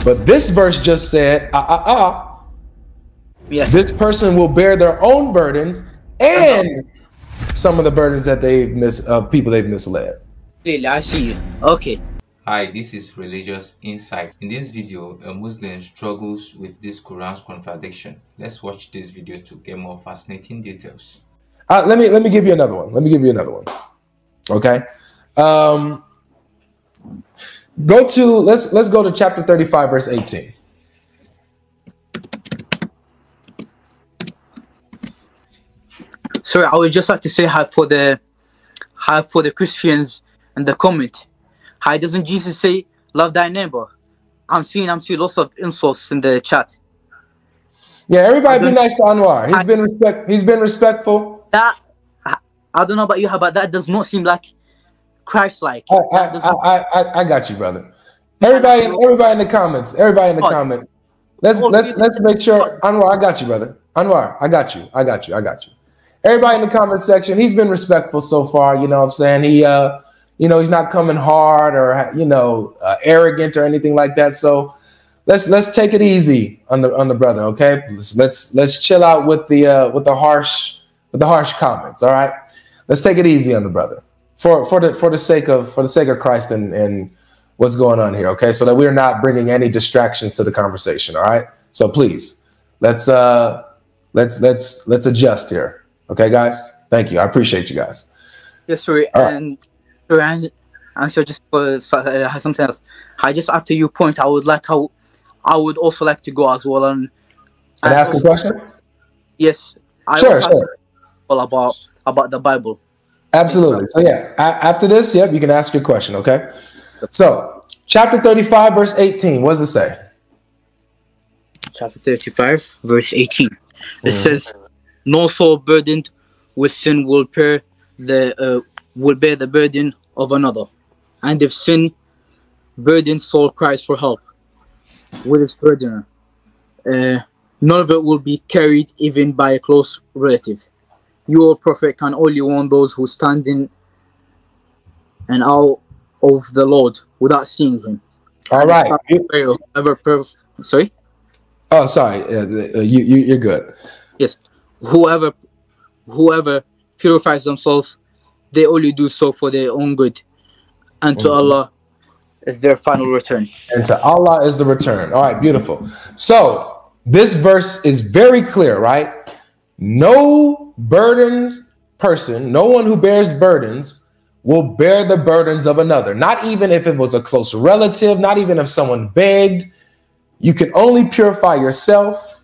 But this verse just said, Yes. this person will bear their own burdens and some of the burdens that people they've misled. Clearly, I see you. Okay. Hi, this is Religious Insight. In this video, a Muslim struggles with this Quran's contradiction. Let's watch this video to get more fascinating details. Let me give you another one. Okay. Let's go to chapter 35, verse 18. Sorry, I would just like to say hi for the Christians in the comment. Hi, doesn't Jesus say love thy neighbor? I'm seeing lots of insults in the chat. Yeah, everybody be nice to Anwar. He's been respectful. That I don't know about you, but that does not seem like Christ-like. I got you, brother. Everybody in the comments. Let's make sure. Anwar, I got you, brother. Anwar, I got you. Everybody in the comment section, he's been respectful so far. You know what I'm saying? He's not coming hard or arrogant or anything like that. So let's take it easy on the brother, okay? Let's chill out with the harsh comments. All right, let's take it easy on the brother for the sake of Christ and what's going on here, okay? So that we're not bringing any distractions to the conversation. All right, so please let's adjust here. Okay, guys. Thank you. I appreciate you guys. Yes, sorry. And so just for something else. Just after your point, I would also like to go as well and ask a question. Yes. Sure. About the Bible. Absolutely. So yeah, after this, yep, you can ask your question. Okay. So chapter 35, verse 18. What does it say? Chapter 35, verse 18. It says, "No soul burdened with sin will bear the burden of another, and if sin burdened soul cries for help with its burdener, none of it will be carried even by a close relative. You, O Prophet, can only warn those who stand in and out of the Lord without seeing Him." All right. Sorry. Oh, sorry. You're good. Yes. Whoever purifies themselves, they only do so for their own good, and to Allah is their final return. And to Allah is the return. All right, beautiful. So this verse is very clear, right? No burdened person, no one who bears burdens will bear the burdens of another. Not even if it was a close relative, not even if someone begged. You can only purify yourself.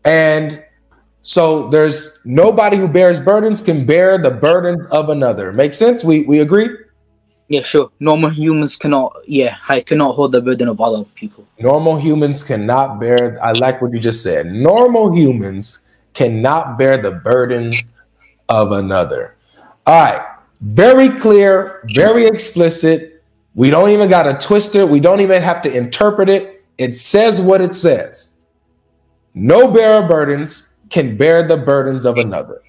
And so there's nobody who bears burdens can bear the burdens of another. Make sense? We agree? Yeah, sure. Normal humans cannot hold the burden of other people. Normal humans cannot bear. I like what you just said. Normal humans cannot bear the burdens of another. All right. Very clear, very explicit. We don't even got to twist it. We don't even have to interpret it. It says what it says. No bearer of burdens can bear the burdens of another.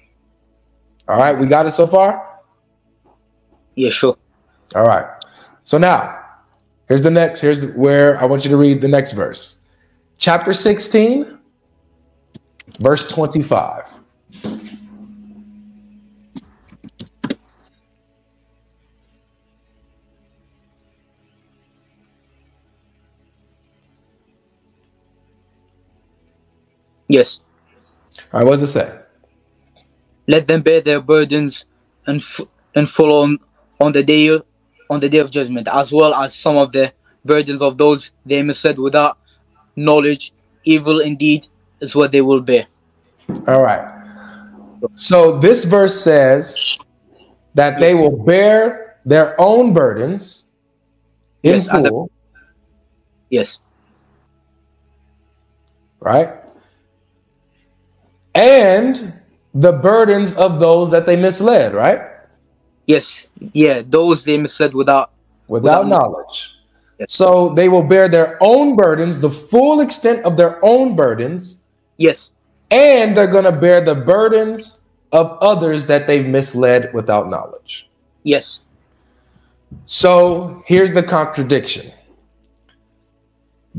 All right, we got it so far? Yeah, sure. All right. So now, here's where I want you to read the next verse. Chapter 16, verse 25. Yes. All right, what does it say? Let them bear their burdens and follow on the day of judgment, as well as some of the burdens of those they misled without knowledge. Evil indeed is what they will bear. All right. So this verse says that they will bear their own burdens in full. Yes. Right? And the burdens of those that they misled, right? Yes. Yeah, those they misled without knowledge. Yes. So they will bear their own burdens, the full extent of their own burdens. Yes. And they're going to bear the burdens of others that they've misled without knowledge. Yes. So here's the contradiction.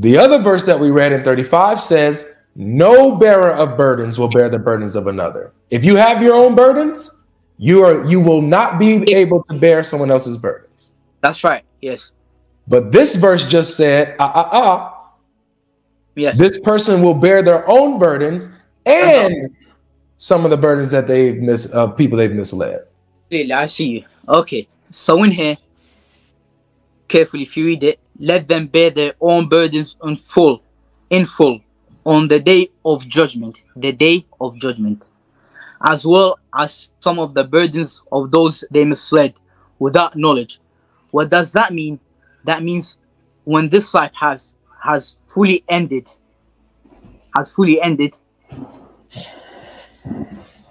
The other verse that we read in 35 says, no bearer of burdens will bear the burdens of another. If you have your own burdens, you will not be able to bear someone else's burdens. That's right. Yes. But this verse just said, yes, this person will bear their own burdens and some of the burdens that people they've misled. I see you. Okay. So in here, carefully, if you read it, let them bear their own burdens in full, on the day of judgment, as well as some of the burdens of those they misled without knowledge. What does that mean? That means when this life has fully ended,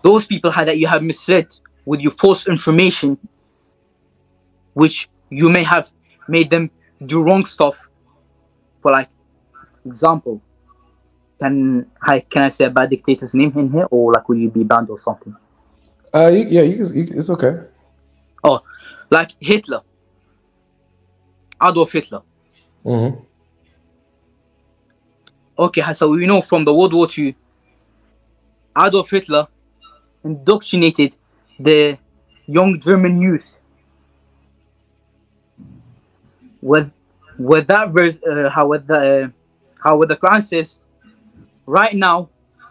those people that you have misled with your false information, which you may have made them do wrong stuff. For like example, can I say a bad dictator's name in here, or like will you be banned or something? It's okay. Oh, like Hitler, Adolf Hitler. Mm-hmm. Okay, so we know from the World War II, Adolf Hitler indoctrinated the young German youth with that verse, how the Quran says, right now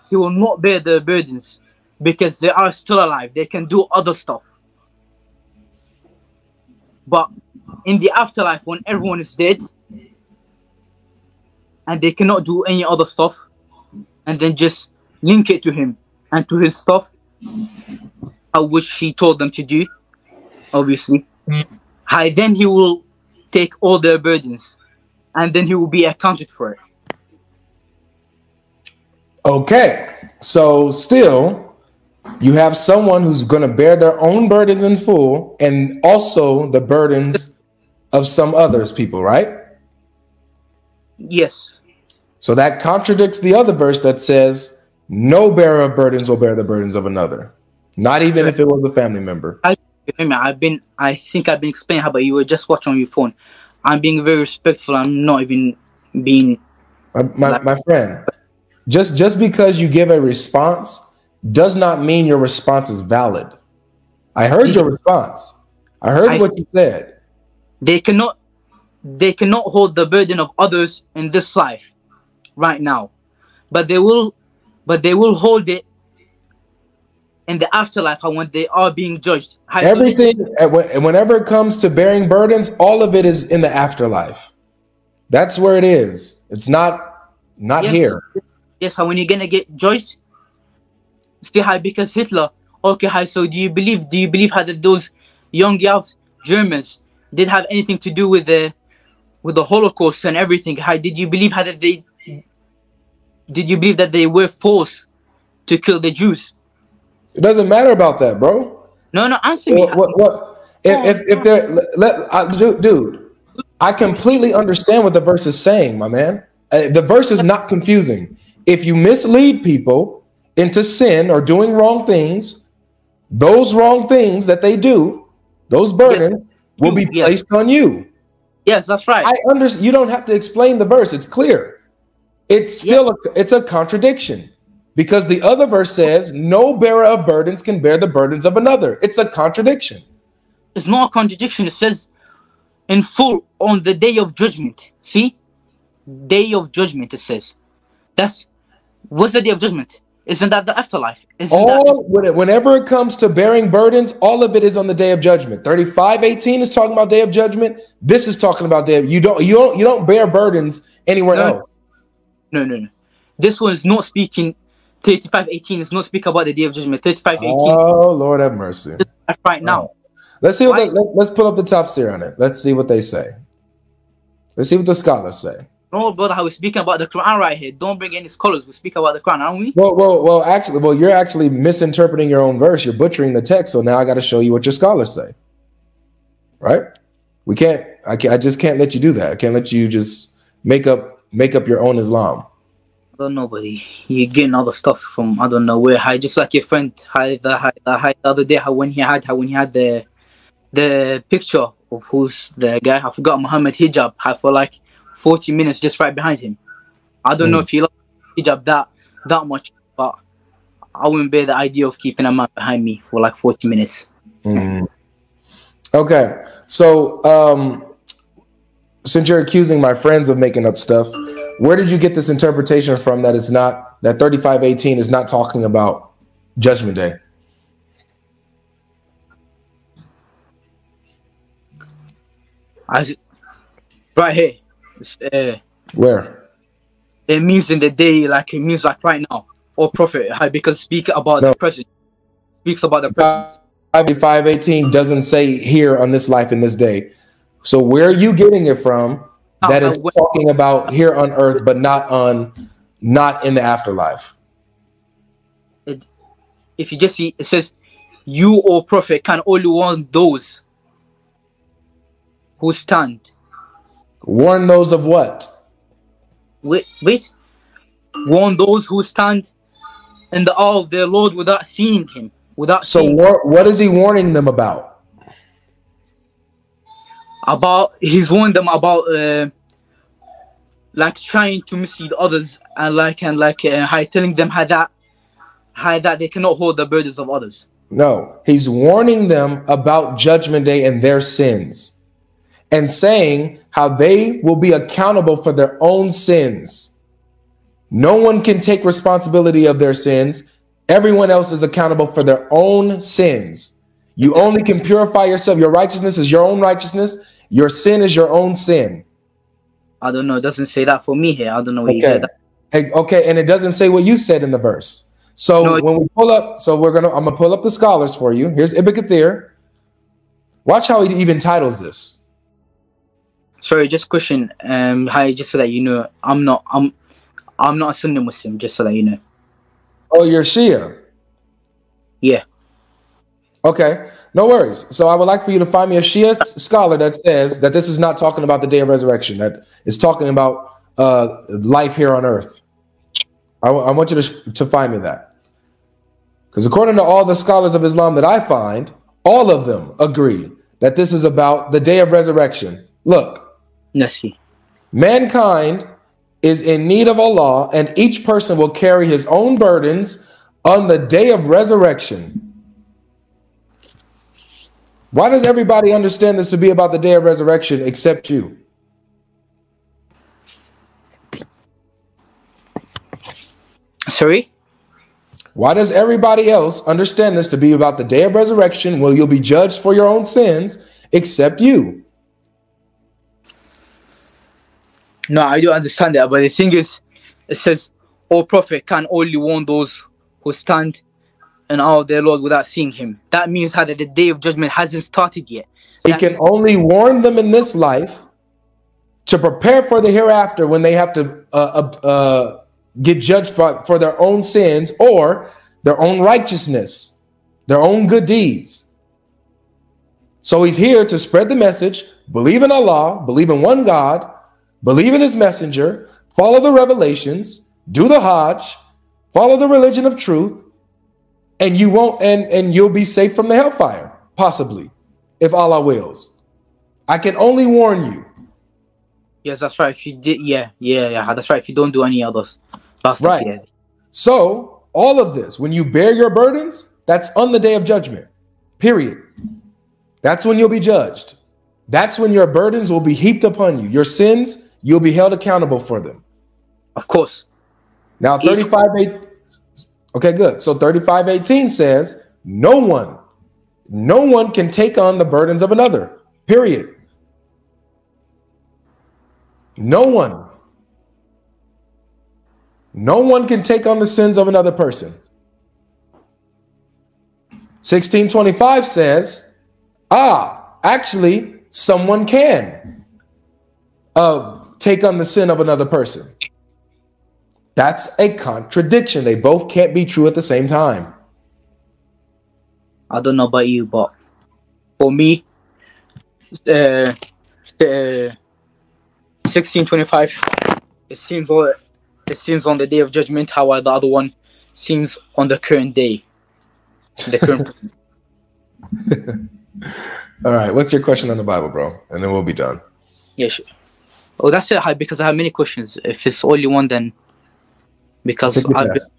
he will not bear the burdens because they are still alive. They can do other stuff. But in the afterlife, when everyone is dead and they cannot do any other stuff, and then just link it to him and to his stuff, which he told them to do, obviously, then he will take all their burdens and then he will be accounted for it. Okay, so still you have someone who's going to bear their own burdens in full and also the burdens of some others people, right? Yes. So that contradicts the other verse that says no bearer of burdens will bear the burdens of another, not even if it was a family member. I think I've been explaining how, but you were just watching on your phone. I'm being very respectful. I'm not even being my friend. Just because you give a response does not mean your response is valid. I heard your response. I heard what you said. They cannot hold the burden of others in this life right now, but they will hold it in the afterlife when they are being judged. Everything, whenever it comes to bearing burdens, all of it is in the afterlife. That's where it is. It's not here. Yes, when you're gonna get judged, still high because Hitler. Okay, high. So do you believe how that those young Germans did have anything to do with the Holocaust and everything? How did you believe that they were forced to kill the Jews? It doesn't matter about that, bro. No, answer me. What? If they're dude, I completely understand what the verse is saying, my man. The verse is not confusing. If you mislead people into sin or doing wrong things, those wrong things that they do, those burdens will be placed on you. Yes, that's right. I understand. You don't have to explain the verse. It's clear. It's still it's a contradiction because the other verse says no bearer of burdens can bear the burdens of another. It's a contradiction. It's not a contradiction. It says in full on the day of judgment. See? Day of judgment, it says. What's the day of judgment? Isn't that the afterlife? Whenever it comes to bearing burdens, all of it is on the day of judgment. 35:18 is talking about day of judgment. This is talking about day of you don't bear burdens anywhere else. No. This one is not speaking. 35:18 is not speaking about the day of judgment. 35:18. Oh, Lord have mercy. Right now. Let's see let's put up the tafsir on it. Let's see what they say. Let's see what the scholars say. No, brother, we're speaking about the Quran right here. Don't bring any scholars. We speak about the Quran, aren't we? Well, you're actually misinterpreting your own verse. You're butchering the text. So now I got to show you what your scholars say. Right? I just can't let you do that. I can't let you just make up your own Islam. I don't know, buddy. You're getting all the stuff from I don't know where. Just like your friend the other day, when he had the picture of who's the guy. I forgot Muhammad hijab. For like 40 minutes just right behind him. I don't know if he loves hijab that much, but I wouldn't bear the idea of keeping a man behind me for like 40 minutes. Okay, so since you're accusing my friends of making up stuff, where did you get this interpretation from that it's not, that 35:18 is not talking about Judgment Day? Right here. Where? It means in the day, like it means like right now, or prophet, because speaks about the present. Speaks about the present. 35:18 doesn't say here on this life in this day. So where are you getting it from that it's talking about here on earth, but not in the afterlife? If you just see, it says, "You, O prophet, can only warn those who stand." Warn those of what? Wait. Warn those who stand in the awe of their Lord without seeing him. What is he warning them about? He's warned them about like trying to mislead others and telling them how that they cannot hold the burdens of others. No, he's warning them about Judgment Day and their sins, and saying how they will be accountable for their own sins. No one can take responsibility of their sins. Everyone else is accountable for their own sins. You only can purify yourself. Your righteousness is your own righteousness. Your sin is your own sin. I don't know. It doesn't say that for me here. I don't know what you said. Okay, and it doesn't say what you said in the verse. So when we pull up, I'm gonna pull up the scholars for you. Here's Ibn Kathir. Watch how he even titles this. Sorry, just question. Just so that you know, I'm not a Sunni Muslim. Just so that you know. Oh, you're Shia? Yeah. Okay, no worries. So I would like for you to find me a Shia scholar that says that this is not talking about the day of resurrection, that is talking about life here on earth. I want you to find me that. Because according to all the scholars of Islam that I find, all of them agree that this is about the day of resurrection. Look, mankind is in need of Allah, and each person will carry his own burdens on the day of resurrection. Why does everybody understand this to be about the day of resurrection except you? Sorry? Why does everybody else understand this to be about the day of resurrection, where you'll be judged for your own sins, except you? No, I do understand that, but the thing is, it says, "O prophet can only warn those who stand in awe of their Lord without seeing him." That means that the day of judgment hasn't started yet. He can only warn them in this life to prepare for the hereafter, when they have to get judged for their own sins or their own righteousness, their own good deeds. So he's here to spread the message, believe in Allah, believe in one God, believe in his messenger, follow the revelations, do the Hajj, follow the religion of truth, and you won't, and you'll be safe from the hellfire, possibly, if Allah wills. I can only warn you. Yes, that's right. If you did, yeah, that's right. If you don't do any others, that's right. Yeah. So all of this, when you bear your burdens, that's on the day of judgment. Period. That's when you'll be judged. That's when your burdens will be heaped upon you. Your sins, you'll be held accountable for them. Of course. Now 35:8. Okay, good. So 35:18 says, no one can take on the burdens of another. Period. No one can take on the sins of another person. 1625 says, actually, someone can take on the sin of another person. That's a contradiction. They both can't be true at the same time. I don't know about you, but for me, 1625, it seems on the day of judgment, how the other one seems on the current day. All right, what's your question on the Bible, bro? And then we'll be done. Yeah, sure. Oh, that's it. Because I have many questions. If it's only one, then because Take your I, best.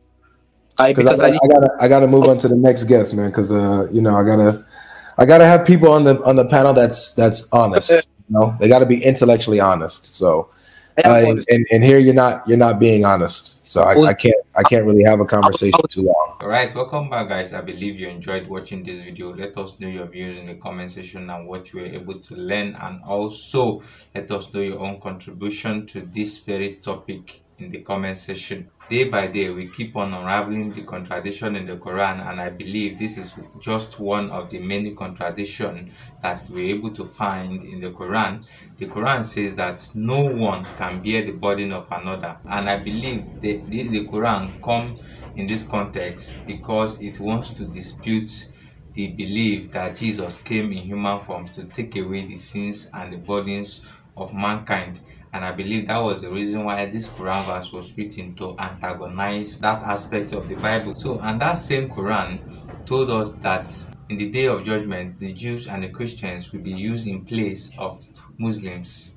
I Because because I need. I gotta move on to the next guest, man. Because you know, I gotta have people on the panel that's honest. You know, they got to be intellectually honest. So, I am honest. and here you're not being honest. So I can't really have a conversation too long. Alright, welcome back guys. I believe you enjoyed watching this video. Let us know your views in the comment section and what you were able to learn, and also let us know your own contribution to this very topic in the comment section. Day by day we keep on unraveling the contradiction in the Quran, and I believe this is just one of the many contradictions that we're able to find in the Quran. The Quran says that no one can bear the burden of another, and I believe the Quran come in this context because it wants to dispute the belief that Jesus came in human form to take away the sins and the burdens of mankind. And I believe that was the reason why this Quran verse was written, to antagonize that aspect of the Bible. So, and that same Quran told us that in the day of judgment, the Jews and the Christians will be used in place of Muslims.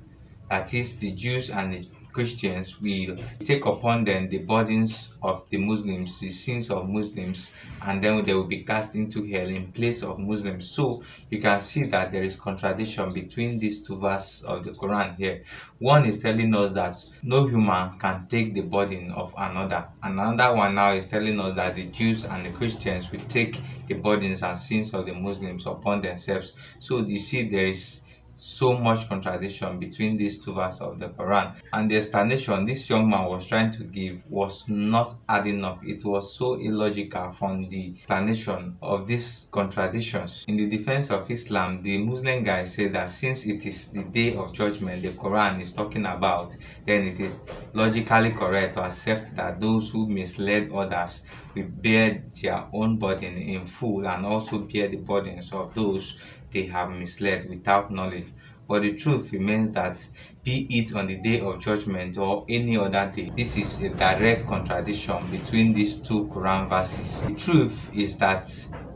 That is, the Jews and the Christians will take upon them the burdens of the Muslims, the sins of Muslims, and then they will be cast into hell in place of Muslims. So you can see that there is contradiction between these two verses of the Quran here. One is telling us that no human can take the burden of another. Another one now is telling us that the Jews and the Christians will take the burdens and sins of the Muslims upon themselves. So you see there is so much contradiction between these two verses of the Quran, and the explanation this young man was trying to give was not adding up. It was so illogical from the explanation of these contradictions. In the defense of Islam, the Muslim guy said that since it is the day of judgment the Quran is talking about, then it is logically correct to accept that those who misled others will bear their own burden in full, and also bear the burdens of those they have misled without knowledge. But the truth remains that, be it on the day of judgment or any other day, this is a direct contradiction between these two Quran verses. The truth is that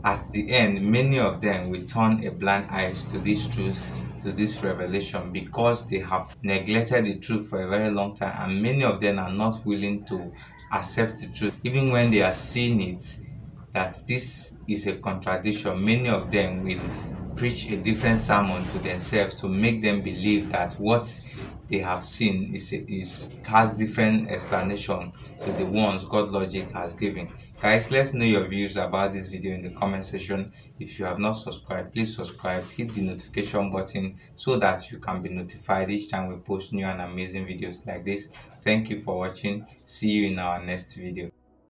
at the end, many of them will turn a blind eye to this truth, to this revelation, because they have neglected the truth for a very long time, and many of them are not willing to accept the truth even when they are seeing it, that this is a contradiction. Many of them will preach a different sermon to themselves to make them believe that what they have seen has different explanation to the ones God Logic has given. Guys, let's know your views about this video in the comment section. If you have not subscribed, please subscribe, hit the notification button so that you can be notified each time we post new and amazing videos like this. Thank you for watching. See you in our next video.